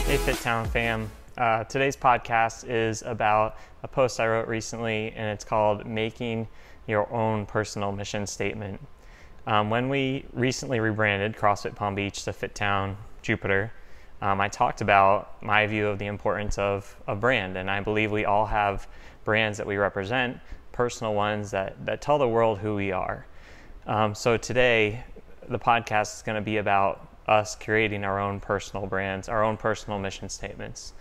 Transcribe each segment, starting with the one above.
Hey FitTown fam, today's podcast is about a post I wrote recently, and it's called Making Your Own Personal Mission Statement. When we recently rebranded CrossFit Palm Beach to FitTown Jupiter, I talked about my view of the importance of a brand, and I believe we all have brands that we represent, personal ones that tell the world who we are. So today, the podcast is going to be about us creating our own personal brands, our own personal mission statements.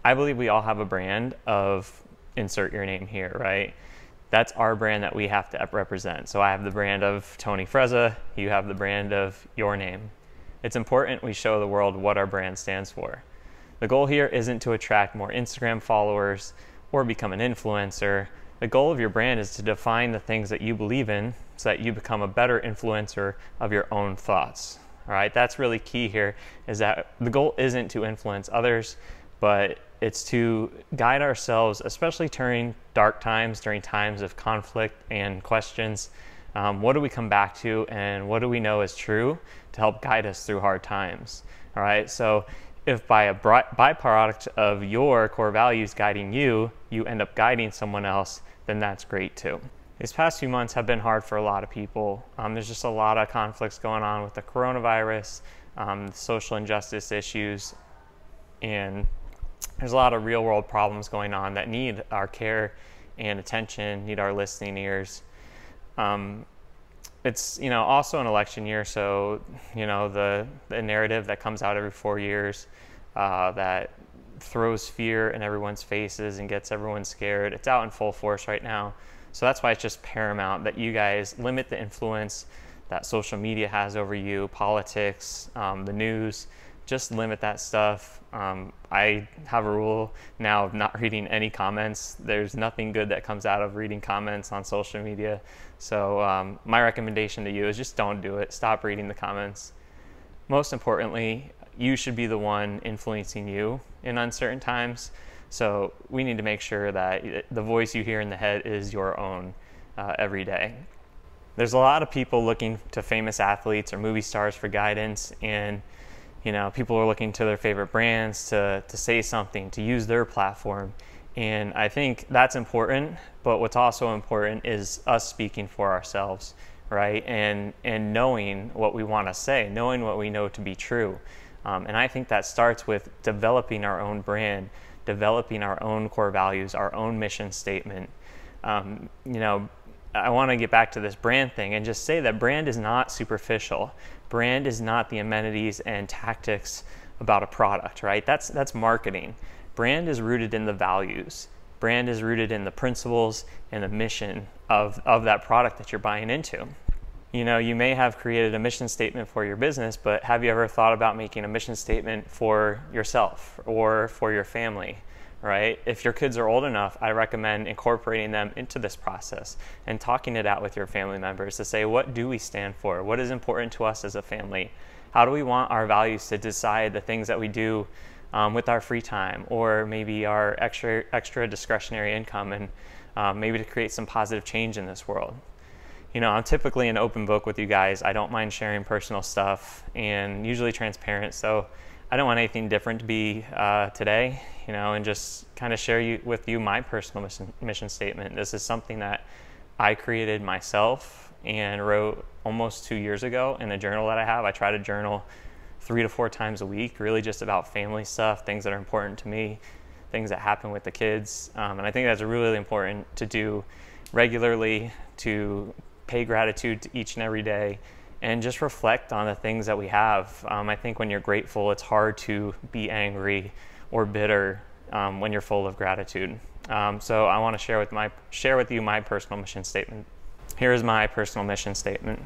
I believe we all have a brand of insert your name here, right? That's our brand that we have to represent. So I have the brand of Tony Frezza, you have the brand of your name. It's important we show the world what our brand stands for. The goal here isn't to attract more Instagram followers or become an influencer. The goal of your brand is to define the things that you believe in so that you become a better influencer of your own thoughts. All right, that's really key here, is that the goal isn't to influence others, but it's to guide ourselves, especially during dark times, during times of conflict and questions. What do we come back to, and what do we know is true to help guide us through hard times? All right, so if by a byproduct of your core values guiding you, you end up guiding someone else, then that's great too. These past few months have been hard for a lot of people. There's just a lot of conflicts going on with the coronavirus, social injustice issues, and there's a lot of real world problems going on that need our care and attention, need our listening ears. It's also an election year, so the narrative that comes out every 4 years that throws fear in everyone's faces and gets everyone scared, it's out in full force right now. So that's why it's just paramount that you guys limit the influence that social media has over you, politics, the news. Just limit that stuff. I have a rule now of not reading any comments. There's nothing good that comes out of reading comments on social media. So my recommendation to you is just don't do it. Stop reading the comments. Most importantly, you should be the one influencing you in uncertain times. So we need to make sure that the voice you hear in the head is your own every day. There's a lot of people looking to famous athletes or movie stars for guidance, and people are looking to their favorite brands to say something, to use their platform. And I think that's important, but what's also important is us speaking for ourselves, right? And knowing what we want to say, knowing what we know to be true. And I think that starts with developing our own brand, developing our own core values, our own mission statement. I want to get back to this brand thing and just say that brand is not superficial. Brand is not the amenities and tactics about a product, right? That's marketing. Brand is rooted in the values. Brand is rooted in the principles and the mission of that product that you're buying into. You may have created a mission statement for your business, but have you ever thought about making a mission statement for yourself or for your family, right? If your kids are old enough, I recommend incorporating them into this process and talking it out with your family members to say, what do we stand for? What is important to us as a family? How do we want our values to decide the things that we do with our free time, or maybe our extra discretionary income, and maybe to create some positive change in this world? I'm typically an open book with you guys. I don't mind sharing personal stuff, and usually transparent. So I don't want anything different to be today, and just kind of share with you my personal mission statement. This is something that I created myself and wrote almost 2 years ago in a journal that I have. I try to journal 3 to 4 times a week, really just about family stuff, things that are important to me, things that happen with the kids. And I think that's really important to do regularly, to pay gratitude to each and every day, and just reflect on the things that we have. I think when you're grateful, it's hard to be angry or bitter when you're full of gratitude. So I want to share with you my personal mission statement. Here is my personal mission statement.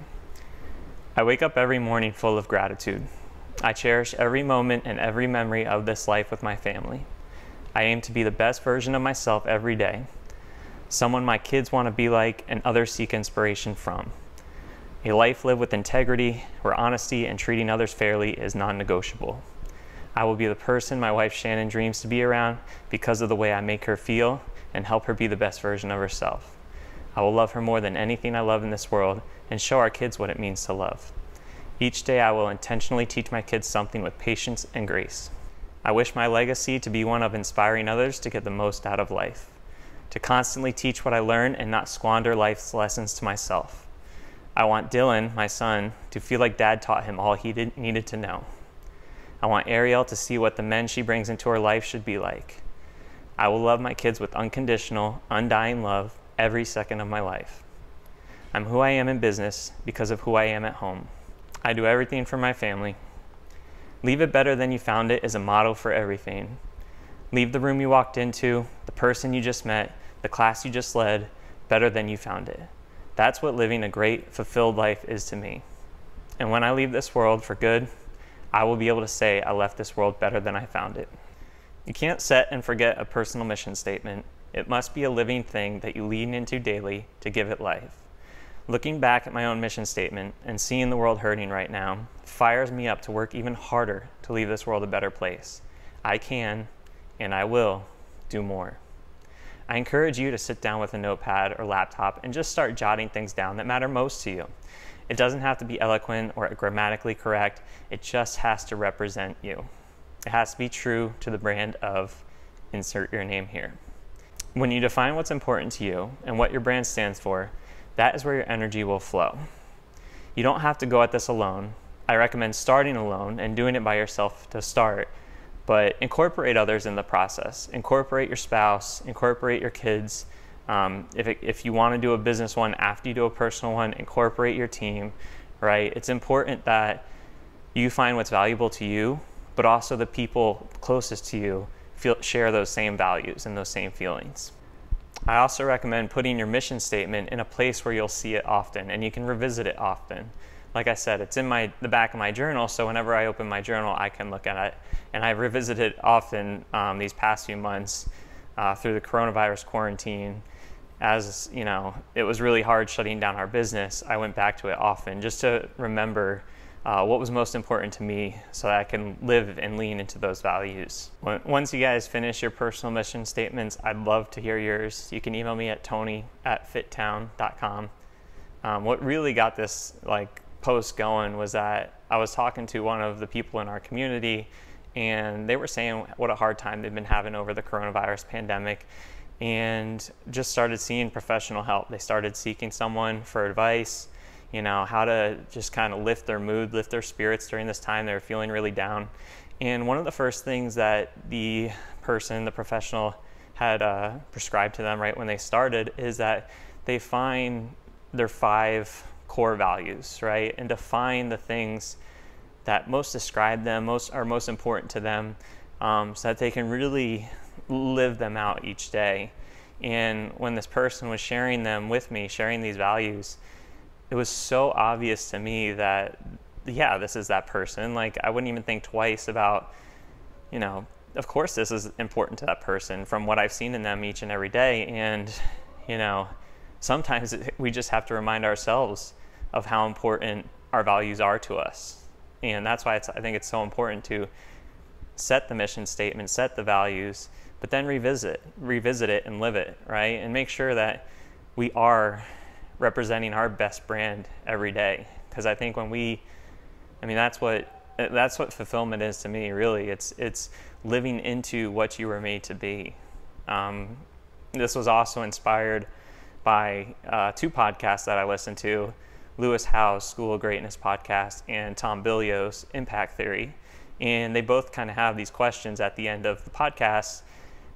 I wake up every morning full of gratitude. I cherish every moment and every memory of this life with my family. I aim to be the best version of myself every day, someone my kids want to be like and others seek inspiration from. A life lived with integrity, where honesty and treating others fairly is non-negotiable. I will be the person my wife Shannon dreams to be around because of the way I make her feel and help her be the best version of herself. I will love her more than anything I love in this world and show our kids what it means to love. Each day I will intentionally teach my kids something with patience and grace. I wish my legacy to be one of inspiring others to get the most out of life, to constantly teach what I learn and not squander life's lessons to myself. I want Dylan, my son, to feel like Dad taught him all he needed to know. I want Ariel to see what the men she brings into her life should be like. I will love my kids with unconditional, undying love every second of my life. I'm who I am in business because of who I am at home. I do everything for my family. Leave it better than you found it is a motto for everything. Leave the room you walked into, the person you just met, the class you just led, better than you found it. That's what living a great, fulfilled life is to me. And when I leave this world for good, I will be able to say I left this world better than I found it. You can't set and forget a personal mission statement. It must be a living thing that you lean into daily to give it life. Looking back at my own mission statement and seeing the world hurting right now fires me up to work even harder to leave this world a better place. I can, and I will, do more. I encourage you to sit down with a notepad or laptop and just start jotting things down that matter most to you. It doesn't have to be eloquent or grammatically correct. It just has to represent you. It has to be true to the brand of insert your name here. When you define what's important to you and what your brand stands for, that is where your energy will flow. You don't have to go at this alone. I recommend starting alone and doing it by yourself to start, but incorporate others in the process. Incorporate your spouse, incorporate your kids. If you want to do a business one after you do a personal one, incorporate your team, right? It's important that you find what's valuable to you, but also the people closest to you share those same values and those same feelings. I also recommend putting your mission statement in a place where you'll see it often and you can revisit it often. Like I said, it's in the back of my journal, so whenever I open my journal, I can look at it. And I've revisited it often these past few months through the coronavirus quarantine. As you know, it was really hard shutting down our business. I went back to it often just to remember what was most important to me so that I can live and lean into those values. Once you guys finish your personal mission statements, I'd love to hear yours. You can email me at tony@fittown.com. What really got this post going was that I was talking to one of the people in our community, and they were saying what a hard time they've been having over the coronavirus pandemic, and just started seeing professional help. They started seeking someone for advice, how to just kind of lift their mood, lift their spirits during this time. They were feeling really down. And one of the first things that the professional had prescribed to them right when they started is that they find their 5 core values, right? And define the things that most describe them, are most important to them, so that they can really live them out each day. And when this person was sharing them with me, sharing these values, it was so obvious to me that, yeah, this is that person. I wouldn't even think twice about, of course this is important to that person from what I've seen in them each and every day. And, sometimes we just have to remind ourselves of how important our values are to us. And that's why I think it's so important to set the mission statement, set the values, but then revisit it and live it, right? And make sure that we are representing our best brand every day. Because I think that's what fulfillment is to me, really. It's living into what you were made to be. This was also inspired by 2 podcasts that I listened to, Lewis Howes' School of Greatness podcast and Tom Bilyeu's Impact Theory. And they both kind of have these questions at the end of the podcast,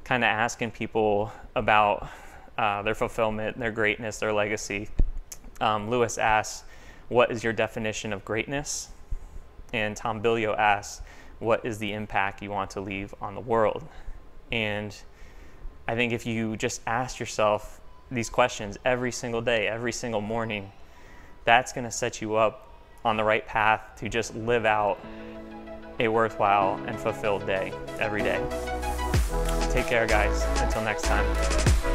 kind of asking people about their fulfillment, their greatness, their legacy. Lewis asks, what is your definition of greatness? And Tom Bilyeu asks, what is the impact you want to leave on the world? And I think if you just ask yourself these questions every single day, every single morning, that's going to set you up on the right path to just live out a worthwhile and fulfilled day every day. Take care, guys. Until next time.